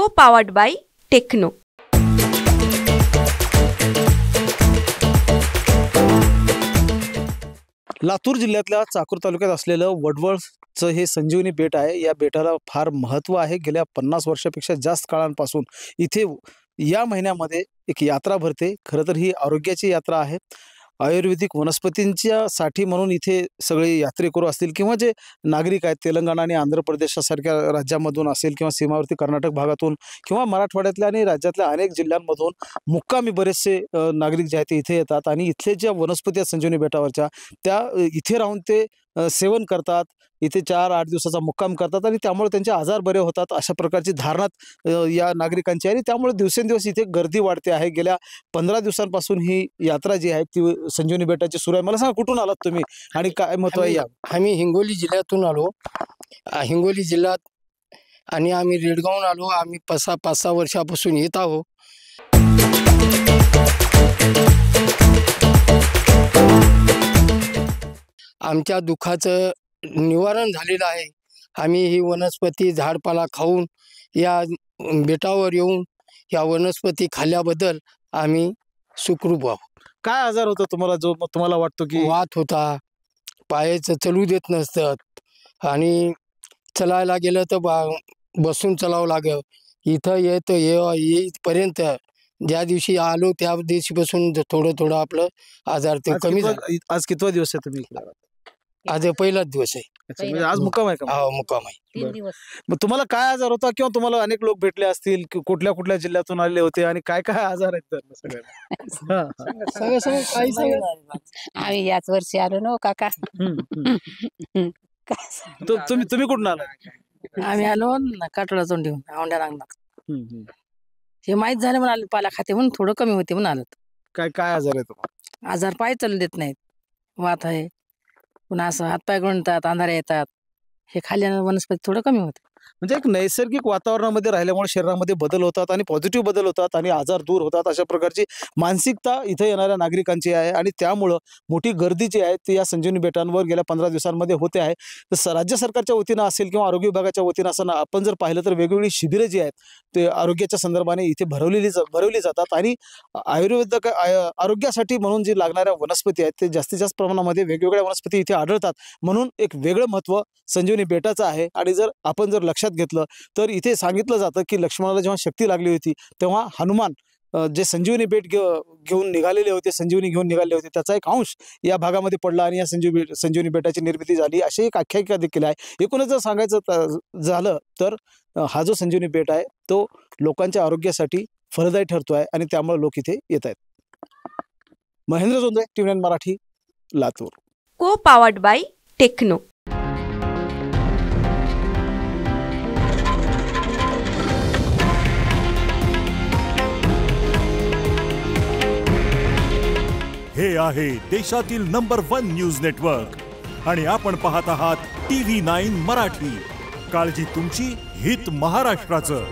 Co-powered by Techno. Latur जिल्ह्यातल्या चाकूर तालुक्यात असलेलं वडवळचं हे संजीवनी बेट आहे। या बेटाला फार महत्त्व आहे। गेल्या 50 वर्षापेक्षा जास्त काळांपासून इथे या महिन्यामध्ये एक यात्रा भरते। खरं तर ही आरोग्याची यात्रा आहे। आयुर्वेदिक वनस्पतींच्या साठी म्हणून इथे सगळे यात्रेकरू असतील किंवा जे नागरिक आहेत तेलंगणा आणि आंध्र प्रदेशासारख्या राज्यांमधून असेल किंवा सीमावर्ती कर्नाटक भागातून किंवा मराठवाड्यातल्या आणि राज्यातल्या अनेक जिल्ह्यांमधून मुक्कामी बरेचसे नागरिक जे आहेत ते इथे येतात आणि इथले ज्या वनस्पती आहेत संजीवनी बेटावरच्या त्या इथे राहून ते सेवन करतात। इथे 4-8 दिवसाचा मुक्काम करतात आणि त्यामुळे त्यांचे आजार बरे होतात अशा प्रकारची धारणा या नागरिकांची आणि त्यामुळे दिवसेंदिवस इथे गर्दी वाढते आहे। गेल्या 15 दिवसांपासून ही यात्रा जी आहे ती संजीवनी बेटाची सुरू आहे। मला सांगा कुठून आलात तुम्ही आणि काय महत्त्व आहे या? आम्ही हिंगोली जिल्ह्यातून आलो। हिंगोली जिल्ह्यात आणि आम्ही रेडगावून आलो। आम्ही 5-6 वर्षापासून येत आहोत। आमच्या दुःखाचं निवारण झालेलं आहे। आम्ही ही वनस्पती झाडपाला खाऊन या बेटावर येऊन या वनस्पती खाल्ल्याबद्दल आम्ही सुखरूप आहोत। काय आजार होता तुम्हाला जो तुम्हाला वाटतो की? वात होता, पायाचं चलू देत नसतात आणि चलायला गेलं तर बसून चलावं लागलं। इथं येईपर्यंत ज्या दिवशी आलो त्या दिवशीपासून थोडं आपलं आजार ते कमी झालं। आज कितवा दिवस आहे तुम्ही? आज पहिलाच दिवस आहे। म्हणजे आज मुक्काम आहे का? हो, मुक्काम आहे। 3 दिवस। मग तुम्हाला काय आजार होता किंवा तुम्हाला अनेक लोक भेटले असतील कुठल्या कुठल्या जिल्ह्यातून आले होते आणि काय काय आजार आहेत त्यांना सगळ्यांना? आम्ही याच वर्षी आलो ना काका। तुम्ही कुठून आला? आम्ही आलो काटोळा तोंडीहून औंढ्या रांगणात। हे माहीत झालं म्हणून आलो, पाला खाते म्हणून थोडं कमी होते म्हणून आलो। काय काय आजार आहे तुम्हाला? आजार पाय चालू देत नाहीत, वात आहे, पुन्हा असं हातपाय गळतात, अंधारे येतात। हे खाल्ल्यानं वनस्पती थोडं कमी होतं। म्हणजे एक नैसर्गिक वातावरणामध्ये राहिल्यामुळे शरीरामध्ये बदल होतात आणि पॉझिटिव्ह बदल होतात आणि आजार दूर होतात अशा प्रकारची मानसिकता इथे येणाऱ्या नागरिकांची आहे आणि त्यामुळं मोठी गर्दी जी आहे ती या संजीवनी बेटांवर गेल्या 15 दिवसांमध्ये होते आहे। तर राज्य सरकारच्या वतीनं असेल किंवा आरोग्य विभागाच्या वतीनं असं आपण जर पाहिलं तर वेगवेगळी शिबिरे जी आहेत ते आरोग्याच्या संदर्भाने इथे भरवली जातात आणि आरोग्यासाठी म्हणून जी लागणाऱ्या वनस्पती आहेत ते जास्तीत जास्त प्रमाणामध्ये वेगवेगळ्या वनस्पती इथे आढळतात म्हणून एक वेगळं महत्त्व संजीवनी बेटाचं आहे। आणि जर आपण जर लक्षात घेतलं तर इथे सांगितलं जातं की लक्ष्मणाला जेव्हा शक्ती लागली होती तेव्हा हनुमान जे संजीवनी बेट घेऊन निघालेले होते, संजीवनी घेऊन निघाले होते, त्याचा एक अंश या भागामध्ये पडला आणि या संजीवनी बेटाची निर्मिती झाली अशी एक आख्यायिका देखील आहे। एकूणच जर सांगायचं झालं तर हा जो संजीवनी बेट आहे तो लोकांच्या आरोग्यासाठी फलदायी ठरतो आहे आणि त्यामुळे लोक इथे येत आहेत। Mahendra Jondhale, TV9 Marathi, Latur. Co-powered by Techno. हे आहे देशातील नंबर 1 न्यूज नेटवर्क आणि आपण पाहत आहात TV9 मराठी। काळजी तुमची, हित महाराष्ट्राचं।